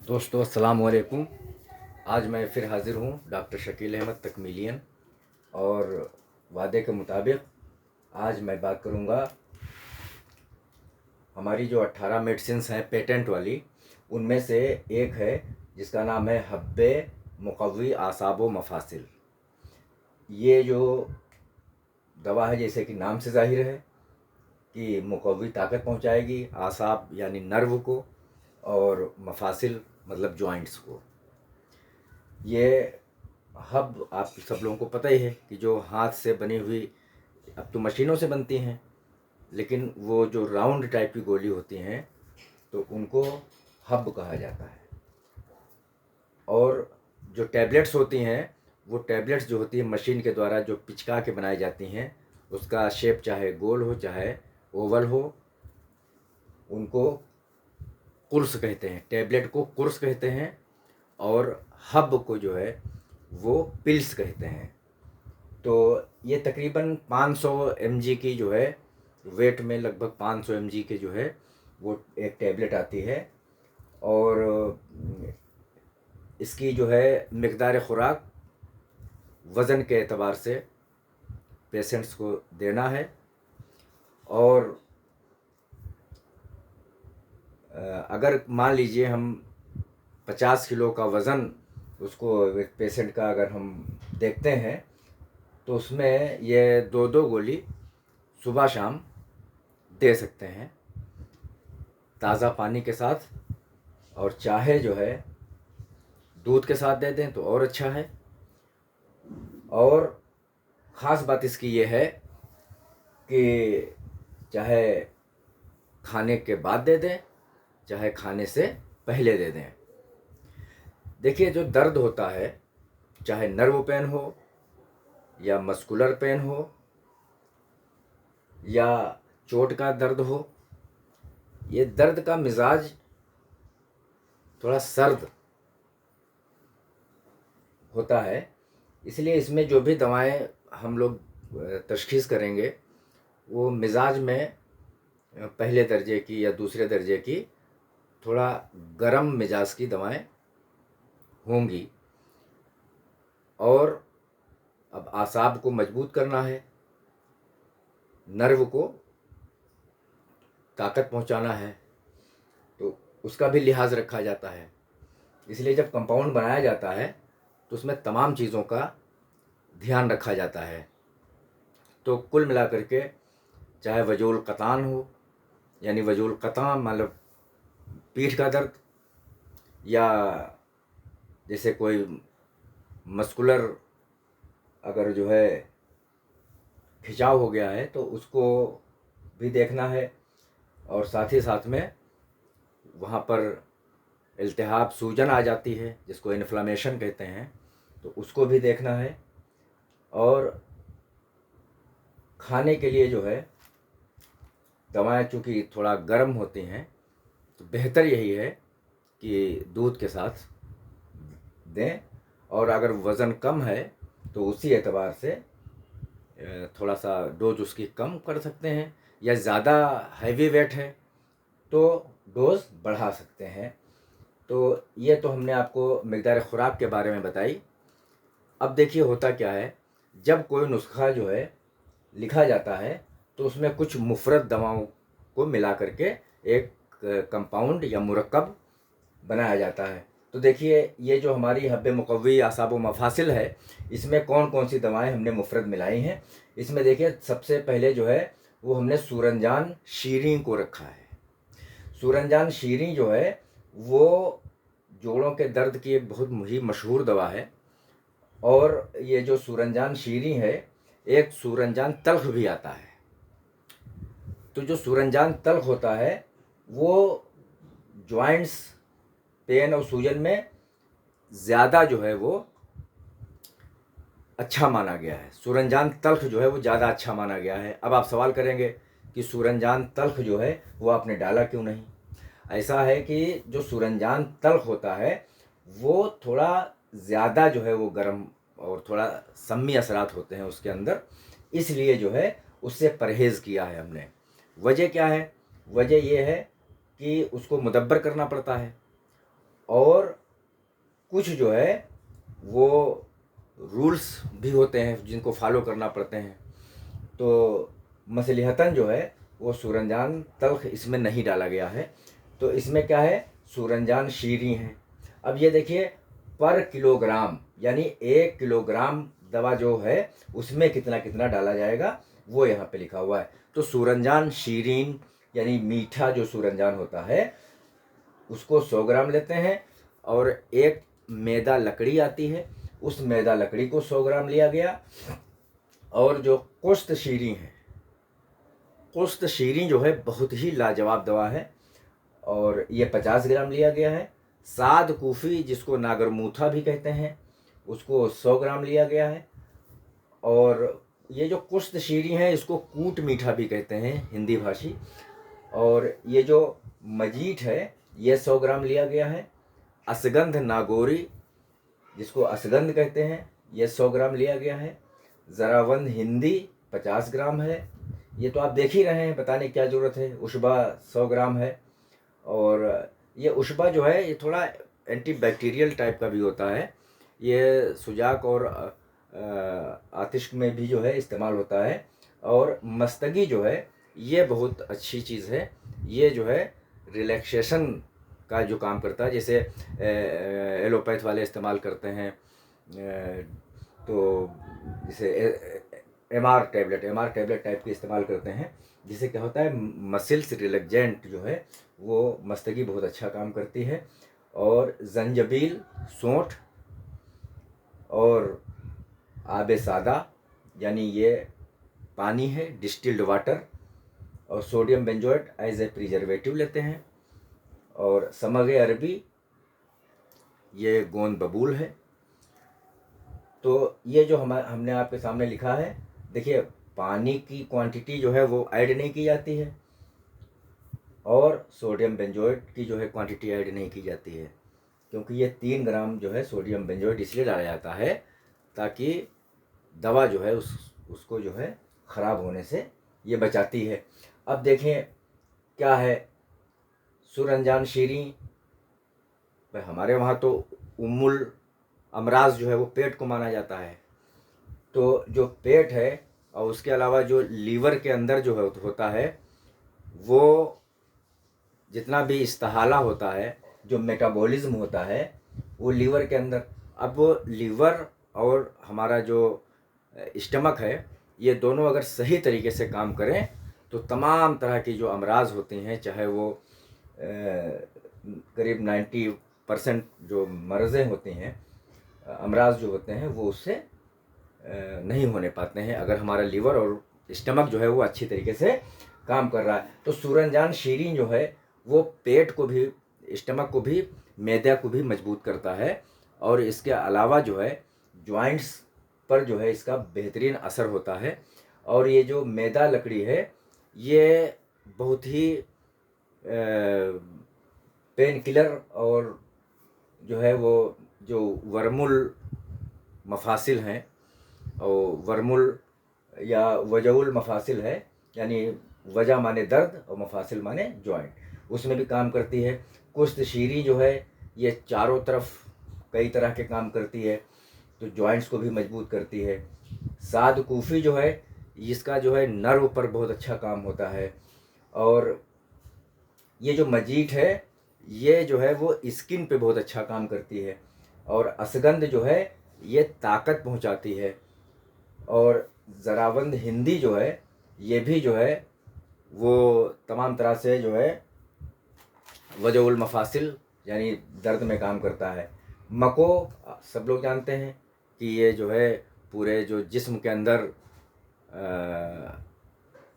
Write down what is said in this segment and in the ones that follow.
दोस्तों अस्सलाम वालेकुम। आज मैं फिर हाज़िर हूँ डॉक्टर शकील अहमद तकमीलियन। और वादे के मुताबिक आज मैं बात करूँगा हमारी जो 18 मेडिसिन्स हैं पेटेंट वाली, उनमें से एक है जिसका नाम है हब्बे मुक़व्वी आसाब व मफासिल। ये जो दवा है, जैसे कि नाम से ज़ाहिर है कि मुक़व्वी ताकत पहुँचाएगी, आसाब यानी नर्व को, और मफासिल मतलब जॉइंट्स को। ये हब आप सब लोगों को पता ही है कि जो हाथ से बनी हुई, अब तो मशीनों से बनती हैं, लेकिन वो जो राउंड टाइप की गोली होती हैं तो उनको हब कहा जाता है। और जो टैबलेट्स होती हैं, वो टैबलेट्स जो होती हैं मशीन के द्वारा जो पिचका के बनाई जाती हैं, उसका शेप चाहे गोल हो चाहे ओवल हो, उनको कुर्स कहते हैं। टैबलेट को कुर्स कहते हैं और हब को जो है वो पिल्स कहते हैं। तो ये तकरीबन 500 mg की जो है, वेट में लगभग 500 mg के जो है वो एक टैबलेट आती है। और इसकी जो है मिक़दार ख़ुराक वज़न के एतबार से पेशेंट्स को देना है। और अगर मान लीजिए हम 50 किलो का वज़न उसको एक पेशेंट का अगर हम देखते हैं, तो उसमें ये दो दो गोली सुबह शाम दे सकते हैं ताज़ा पानी के साथ। और चाहे जो है दूध के साथ दे दें तो और अच्छा है। और ख़ास बात इसकी ये है कि चाहे खाने के बाद दे दें चाहे खाने से पहले दे दें। देखिए, जो दर्द होता है, चाहे नर्व पेन हो या मस्कुलर पेन हो या चोट का दर्द हो, ये दर्द का मिजाज थोड़ा सर्द होता है। इसलिए इसमें जो भी दवाएं हम लोग तशख़ीस करेंगे, वो मिजाज में पहले दर्जे की या दूसरे दर्जे की, थोड़ा गर्म मिजाज की दवाएं होंगी। और अब आसाब को मजबूत करना है, नर्व को ताकत पहुंचाना है, तो उसका भी लिहाज रखा जाता है। इसलिए जब कंपाउंड बनाया जाता है तो उसमें तमाम चीज़ों का ध्यान रखा जाता है। तो कुल मिलाकर के, चाहे वजूल क़तान हो, यानी वजूल क़तान मतलब पीठ का दर्द, या जैसे कोई मस्कुलर अगर जो है खिंचाव हो गया है तो उसको भी देखना है। और साथ ही साथ में वहाँ पर इल्तिहाब, सूजन आ जाती है जिसको इन्फ्लामेशन कहते हैं, तो उसको भी देखना है। और खाने के लिए जो है दवाएं चूँकि थोड़ा गर्म होती हैं, तो बेहतर यही है कि दूध के साथ दें। और अगर वज़न कम है तो उसी एतबार से थोड़ा सा डोज उसकी कम कर सकते हैं, या ज़्यादा हैवी वेट है तो डोज बढ़ा सकते हैं। तो ये तो हमने आपको मिक़दार ख़ुराक के बारे में बताई। अब देखिए होता क्या है, जब कोई नुस्खा जो है लिखा जाता है तो उसमें कुछ मुफ़रत दवाओं को मिला करके एक कंपाउंड या मुरक्कब बनाया जाता है। तो देखिए, ये जो हमारी हब्बे मुक़व्वी आसाब व मफासिल है, इसमें कौन कौन सी दवाएं हमने मुफ़रत मिलाई हैं। इसमें देखिए, सबसे पहले जो है वो हमने सूरंजान शीरीं को रखा है। सूरंजान शीरीं जो है वो जोड़ों के दर्द की एक बहुत ही मशहूर दवा है। और ये जो सूरंजान शीरीं है, एक सूरंजान तल्ख़ भी आता है। तो जो सूरंजान तल्ख़ होता है वो जॉइंट्स पेन और सूजन में ज़्यादा जो है वो अच्छा माना गया है। सूरंजान तल्ख़ जो है वो ज़्यादा अच्छा माना गया है। अब आप सवाल करेंगे कि सूरंजान तल्ख़ जो है वो आपने डाला क्यों नहीं। ऐसा है कि जो सूरंजान तल्ख़ होता है वो थोड़ा ज़्यादा जो है वो गर्म और थोड़ा सम्मी असरात होते हैं उसके अंदर, इसलिए जो है उससे परहेज़ किया है हमने। वजह क्या है? वजह ये है कि उसको मुदब्बर करना पड़ता है। और कुछ जो है वो रूल्स भी होते हैं जिनको फॉलो करना पड़ते हैं। तो मसलिहतन जो है वो सूरनजान तल्ख इसमें नहीं डाला गया है। तो इसमें क्या है, सूरनजान शीरी है। अब ये देखिए पर किलोग्राम, यानी 1 किलोग्राम दवा जो है उसमें कितना कितना डाला जाएगा वो यहाँ पे लिखा हुआ है। तो सूरनजान शीरीन यानी मीठा जो सूरनजान होता है उसको 100 ग्राम लेते हैं, और एक मैदा लकड़ी आती है उस मैदा लकड़ी को 100 ग्राम लिया गया। और जो कुश्त शीरी है, कुश्त शीरी जो है बहुत ही लाजवाब दवा है और ये 50 ग्राम लिया गया है। साद कूफ़ी जिसको नागरमूथा भी कहते हैं उसको 100 ग्राम लिया गया है। और ये जो कुश्त शीरी है इसको कूट मीठा भी कहते हैं हिंदी भाषी। और ये जो मजीठ है ये 100 ग्राम लिया गया है। असगंध नागौरी जिसको असगंध कहते हैं ये 100 ग्राम लिया गया है। ज़रावंद हिंदी 50 ग्राम है। ये तो आप देख ही रहे हैं, बताने की क्या ज़रूरत है। उशबा 100 ग्राम है। और ये उशबा जो है ये थोड़ा एंटीबैक्टीरियल टाइप का भी होता है। ये सुजाक और आतिश में भी जो है इस्तेमाल होता है। और मस्तगी जो है ये बहुत अच्छी चीज़ है। ये जो है रिलैक्सेशन का जो काम करता है, जैसे एलोपैथ वाले इस्तेमाल करते हैं। तो जैसे एमआर टैबलेट टाइप के इस्तेमाल करते हैं, जिससे क्या होता है मसल्स रिलैक्सेंट जो है वो मस्तगी बहुत अच्छा काम करती है। और जंजबील, सौंठ और आब सादा यानी ये पानी है डिस्टिल्ड वाटर, और sodium benzoate as a preservative लेते हैं। और समग अरबी ये गोंद बबूल है। तो ये जो हमने आपके सामने लिखा है, देखिए पानी की क्वांटिटी जो है वो ऐड नहीं की जाती है और सोडियम बेंजोएट की जो है क्वांटिटी ऐड नहीं की जाती है, क्योंकि ये 3 ग्राम जो है सोडियम बेंजोएट इसलिए डाला जाता है ताकि दवा जो है उसको जो है ख़राब होने से ये बचाती है। अब देखें क्या है सूरनजान शीरी, भाई हमारे वहाँ तो उम्मुल अमराज जो है वो पेट को माना जाता है। तो जो पेट है और उसके अलावा जो लीवर के अंदर जो होता है वो जितना भी इस्तेहाला होता है, जो मेटाबॉलिज्म होता है वो लीवर के अंदर। अब वो लीवर और हमारा जो स्टमक है ये दोनों अगर सही तरीके से काम करें तो तमाम तरह की जो अमराज होती हैं, चाहे वो करीब 90% जो मर्ज़ें होती हैं, अमराज जो होते हैं वो उससे नहीं होने पाते हैं अगर हमारा लीवर और स्टमक जो है वो अच्छी तरीके से काम कर रहा है। तो सूरनजान शीरीन जो है वो पेट को भी, स्टमक को भी, मैदा को भी मजबूत करता है। और इसके अलावा जो है जॉइंट्स पर जो है इसका बेहतरीन असर होता है। और ये जो मैदा लकड़ी है ये बहुत ही पेन किलर और जो है वो जो वर्मुल मफासिल हैं, और वर्मुल या वजउल मफासिल है, यानी वजह माने दर्द और मफासिल माने जॉइंट, उसमें भी काम करती है। कुश्त शीरी जो है ये चारों तरफ कई तरह के काम करती है, तो जॉइंट्स को भी मजबूत करती है। साद कूफ़ी जो है इसका जो है नर्व पर बहुत अच्छा काम होता है। और ये जो मजीठ है ये जो है वो स्किन पे बहुत अच्छा काम करती है। और असगंध जो है ये ताकत पहुंचाती है। और ज़रावंद हिंदी जो है ये भी जो है वो तमाम तरह से जो है वजउल मफासिल यानी दर्द में काम करता है। मको सब लोग जानते हैं कि ये जो है पूरे जो जिस्म के अंदर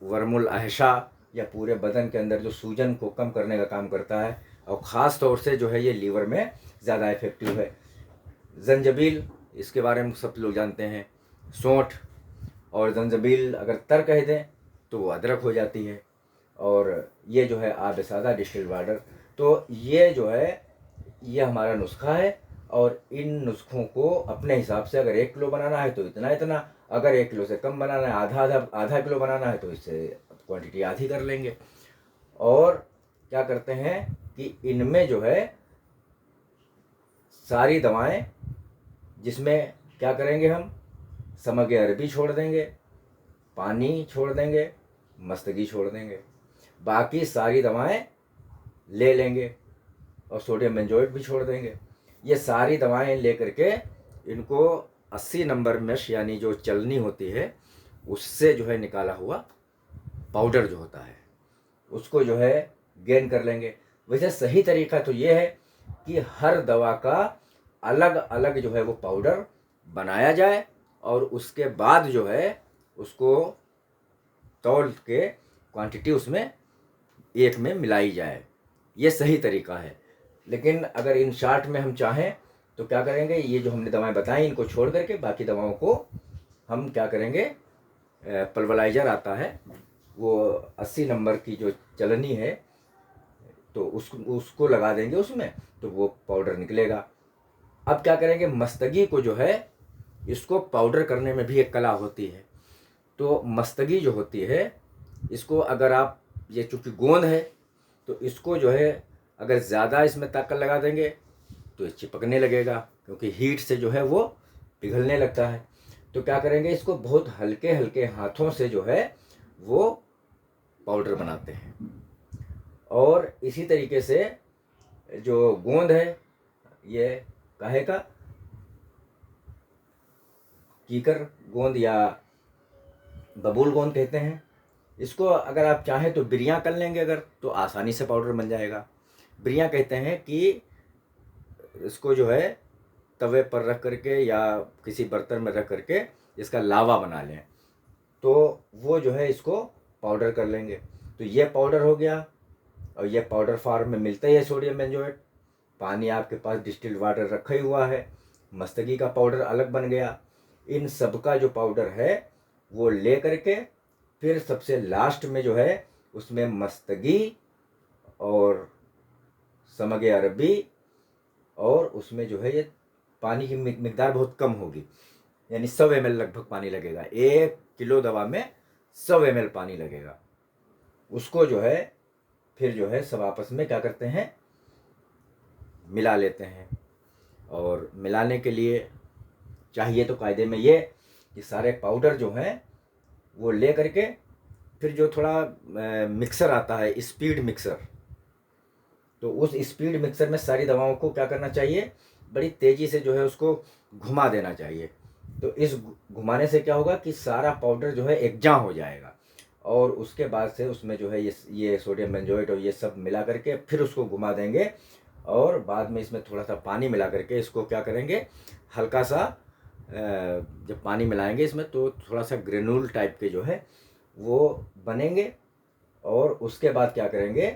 वर्मुल अहशा या पूरे बदन के अंदर जो सूजन को कम करने का काम करता है, और ख़ास तौर से जो है ये लीवर में ज़्यादा इफ़ेक्टिव है। जंजबील इसके बारे में सब लोग जानते हैं। सौंठ और जंजबील अगर तर कह दें तो वो अदरक हो जाती है। और ये जो है आब सादा डिस्टिल्ड वाटर। तो ये जो है ये हमारा नुस्खा है। और इन नुस्खों को अपने हिसाब से अगर 1 किलो बनाना है तो इतना इतना, अगर 1 किलो से कम बनाना है, आधा किलो बनाना है तो इससे क्वांटिटी आधी कर लेंगे। और क्या करते हैं कि इनमें जो है सारी दवाएं, जिसमें क्या करेंगे हम, समग्र अरबी छोड़ देंगे, पानी छोड़ देंगे, मस्तगी छोड़ देंगे, बाकी सारी दवाएं ले लेंगे और सोडियम बेंजोएट भी छोड़ देंगे। ये सारी दवाएं ले करके इनको 80 नंबर मेश यानी जो चलनी होती है उससे जो है निकाला हुआ पाउडर जो होता है उसको जो है गेन कर लेंगे। वैसे सही तरीका तो ये है कि हर दवा का अलग अलग जो है वो पाउडर बनाया जाए और उसके बाद जो है उसको तौल के क्वांटिटी उसमें एक में मिलाई जाए, ये सही तरीका है। लेकिन अगर इन शार्ट में हम चाहें तो क्या करेंगे, ये जो हमने दवाएं बताई इनको छोड़ करके बाकी दवाओं को हम क्या करेंगे, पल्वलाइजर आता है वो 80 नंबर की जो चलनी है तो उसको लगा देंगे उसमें, तो वो पाउडर निकलेगा। अब क्या करेंगे, मस्तगी को जो है इसको पाउडर करने में भी एक कला होती है। तो मस्तगी जो होती है इसको अगर आप, ये चूँकि गोंद है तो इसको जो है अगर ज़्यादा इसमें ताकत लगा देंगे तो ये चिपकने लगेगा, क्योंकि हीट से जो है वो पिघलने लगता है। तो क्या करेंगे, इसको बहुत हल्के हल्के हाथों से जो है वो पाउडर बनाते हैं। और इसी तरीके से जो गोंद है, ये काहे का, कीकर गोंद या बबूल गोंद कहते हैं, इसको अगर आप चाहें तो बिरियाँ कर लेंगे अगर, तो आसानी से पाउडर बन जाएगा। बिरियाँ कहते हैं कि इसको जो है तवे पर रख करके या किसी बर्तन में रख करके इसका लावा बना लें, तो वो जो है इसको पाउडर कर लेंगे। तो ये पाउडर हो गया, और ये पाउडर फॉर्म में मिलता ही है सोडियम बेंजोएट। पानी आपके पास डिस्टिल्ड वाटर रखा ही हुआ है, मस्तगी का पाउडर अलग बन गया। इन सब का जो पाउडर है वो ले करके फिर सबसे लास्ट में जो है उसमें मस्तगी और समग्र अरबी, और उसमें जो है ये पानी की मिकदार बहुत कम होगी, यानी 100 ml लगभग पानी लगेगा। 1 किलो दवा में 100 ml पानी लगेगा। उसको जो है फिर जो है सब आपस में क्या करते हैं, मिला लेते हैं। और मिलाने के लिए चाहिए तो कायदे में ये कि सारे पाउडर जो हैं वो ले करके फिर जो थोड़ा मिक्सर आता है, स्पीड मिक्सर, तो उस स्पीड मिक्सर में सारी दवाओं को क्या करना चाहिए, बड़ी तेज़ी से जो है उसको घुमा देना चाहिए। तो इस घुमाने से क्या होगा कि सारा पाउडर जो है एकजा हो जाएगा, और उसके बाद से उसमें जो है ये सोडियम बेंजोएट और ये सब मिला करके फिर उसको घुमा देंगे, और बाद में इसमें थोड़ा सा पानी मिला करके इसको क्या करेंगे, हल्का सा जब पानी मिलाएंगे इसमें तो थोड़ा सा ग्रेनुल टाइप के जो है वो बनेंगे। और उसके बाद क्या करेंगे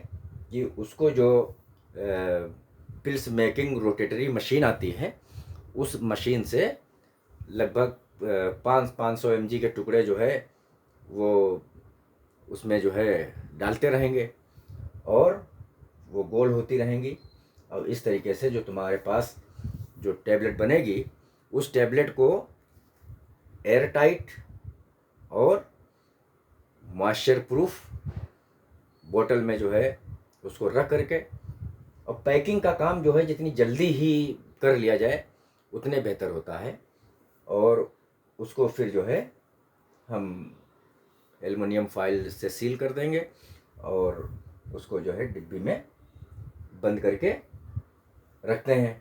कि उसको जो पिल्स मेकिंग रोटेटरी मशीन आती है उस मशीन से लगभग 500 mg के टुकड़े जो है वो उसमें जो है डालते रहेंगे और वो गोल होती रहेंगी। और इस तरीके से जो तुम्हारे पास जो टैबलेट बनेगी उस टैबलेट को एयर टाइट और मॉइस्चर प्रूफ बोतल में जो है उसको रख करके, और पैकिंग का काम जो है जितनी जल्दी ही कर लिया जाए उतने बेहतर होता है। और उसको फिर जो है हम एल्युमिनियम फॉइल से सील कर देंगे और उसको जो है डिब्बी में बंद करके रखते हैं।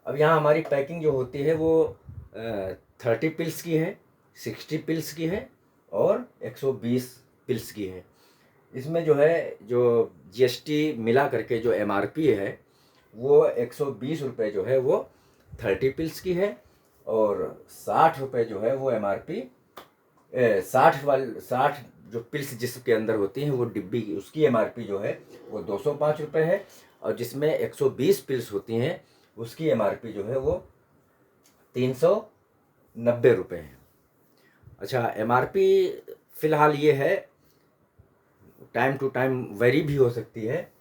अब यहाँ हमारी पैकिंग जो होती है वो 30 पिल्स की है, 60 पिल्स की है और 120 पिल्स की है। इसमें जो है जो GST मिला करके जो MRP है वो 120 रुपये जो है वो 30 पिल्स की है, और 60 रुपये जो है वो MRP 60 जो पिल्स जिसके अंदर होती हैं वो डिब्बी की उसकी MRP जो है वो 205 रुपये है, और जिसमें 120 पिल्स होती हैं उसकी MRP जो है वो 390 रुपये है। अच्छा, MRP फ़िलहाल ये है, टाइम टू टाइम वेरी भी हो सकती है।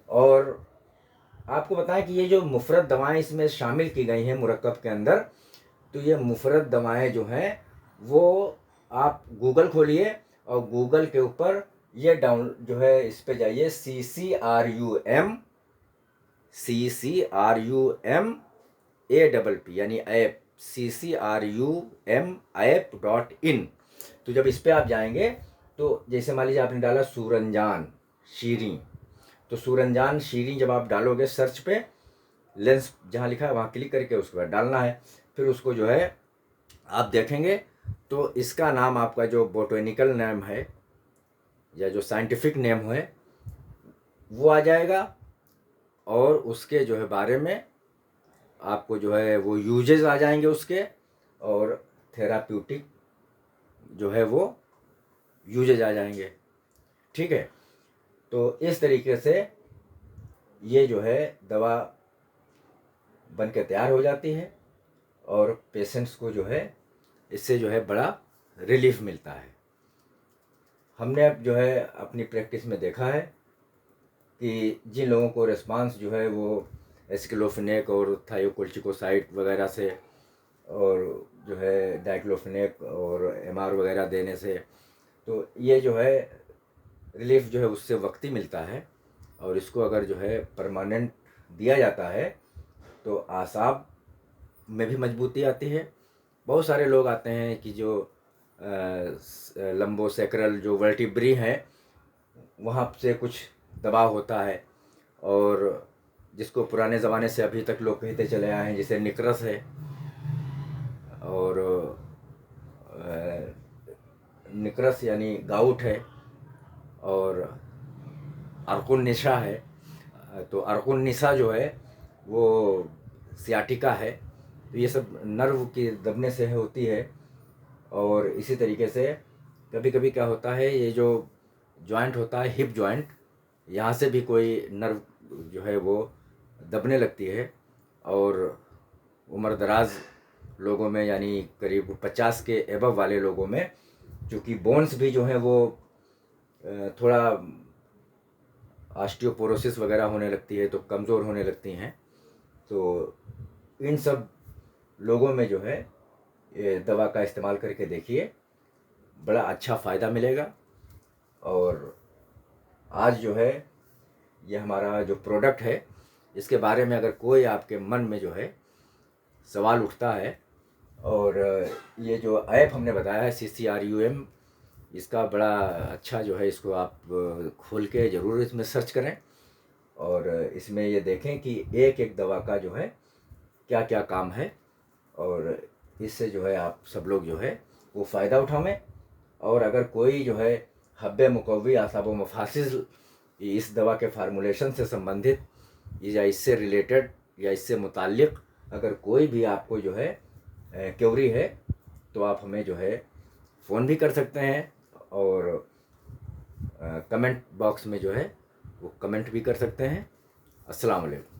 और आपको बताएं कि ये जो मुफ़रत दवाएं इसमें शामिल की गई हैं मुरक्कब के अंदर, तो ये मुफ़रत दवाएं जो हैं वो आप गूगल खोलिए और गूगल के ऊपर ये डाउन जो है इस पे जाइए, CCRUM APP यानी ऐप CCRUM तो जब इस पर आप जाएंगे तो जैसे मान लीजिए आपने डाला सूरंजान शीरी, तो सूरंजान शीरी जब आप डालोगे सर्च पे, लेंस जहाँ लिखा है वहाँ क्लिक करके उसके बाद डालना है। फिर उसको जो है आप देखेंगे तो इसका नाम, आपका जो बोटैनिकल नेम है या जो साइंटिफिक नेम है वो आ जाएगा, और उसके जो है बारे में आपको जो है वो यूजेस आ जाएंगे उसके, और थेराप्यूटिक जो है वो यूजेज आ जाएंगे। ठीक है, तो इस तरीके से ये जो है दवा बन के तैयार हो जाती है, और पेशेंट्स को जो है इससे जो है बड़ा रिलीफ मिलता है। हमने अब जो है अपनी प्रैक्टिस में देखा है कि जिन लोगों को रिस्पांस जो है वो एस्क्लोफेनेक और थायोकोल्चिकोसाइड वगैरह से, और जो है डाइक्लोफेनेक और MR वगैरह देने से, तो ये जो है रिलीफ जो है उससे वक्ती मिलता है, और इसको अगर जो है परमानेंट दिया जाता है तो आसाब में भी मजबूती आती है। बहुत सारे लोग आते हैं कि जो लंबोसेक्रल जो वर्टिब्री हैं वहाँ से कुछ दबाव होता है, और जिसको पुराने ज़माने से अभी तक लोग कहते चले आए हैं, जैसे निकरस है, और निकरस यानी गाउट है, और अर्कुन निशा है। तो अर्कुन निशा जो है वो सियाटिका है, तो ये सब नर्व की दबने से होती है। और इसी तरीके से कभी कभी क्या होता है, ये जो जॉइंट होता है हिप जॉइंट, यहाँ से भी कोई नर्व जो है वो दबने लगती है, और उम्र दराज लोगों में यानी करीब 50 के एबव वाले लोगों में, क्योंकि बोन्स भी जो हैं वो थोड़ा ऑस्टियोपोरोसिस वगैरह होने लगती है, तो कमज़ोर होने लगती हैं। तो इन सब लोगों में जो है ये दवा का इस्तेमाल करके देखिए, बड़ा अच्छा फ़ायदा मिलेगा। और आज जो है ये हमारा जो प्रोडक्ट है, इसके बारे में अगर कोई आपके मन में जो है सवाल उठता है, और ये जो ऐप हमने बताया है CCRUM, इसका बड़ा अच्छा जो है, इसको आप खोल के ज़रूर इसमें सर्च करें, और इसमें ये देखें कि एक एक दवा का जो है क्या क्या काम है, और इससे जो है आप सब लोग जो है वो फ़ायदा उठावें। और अगर कोई जो है हब्बे मुकव्वी आसाबो मफासिल इस दवा के फार्मूलेशन से संबंधित या इससे रिलेटेड या इससे मुताल्लिक़ अगर कोई भी आपको जो है क्वेरी है, तो आप हमें जो है फ़ोन भी कर सकते हैं, और कमेंट बॉक्स में जो है वो कमेंट भी कर सकते हैं। अस्सलाम वालेकुम।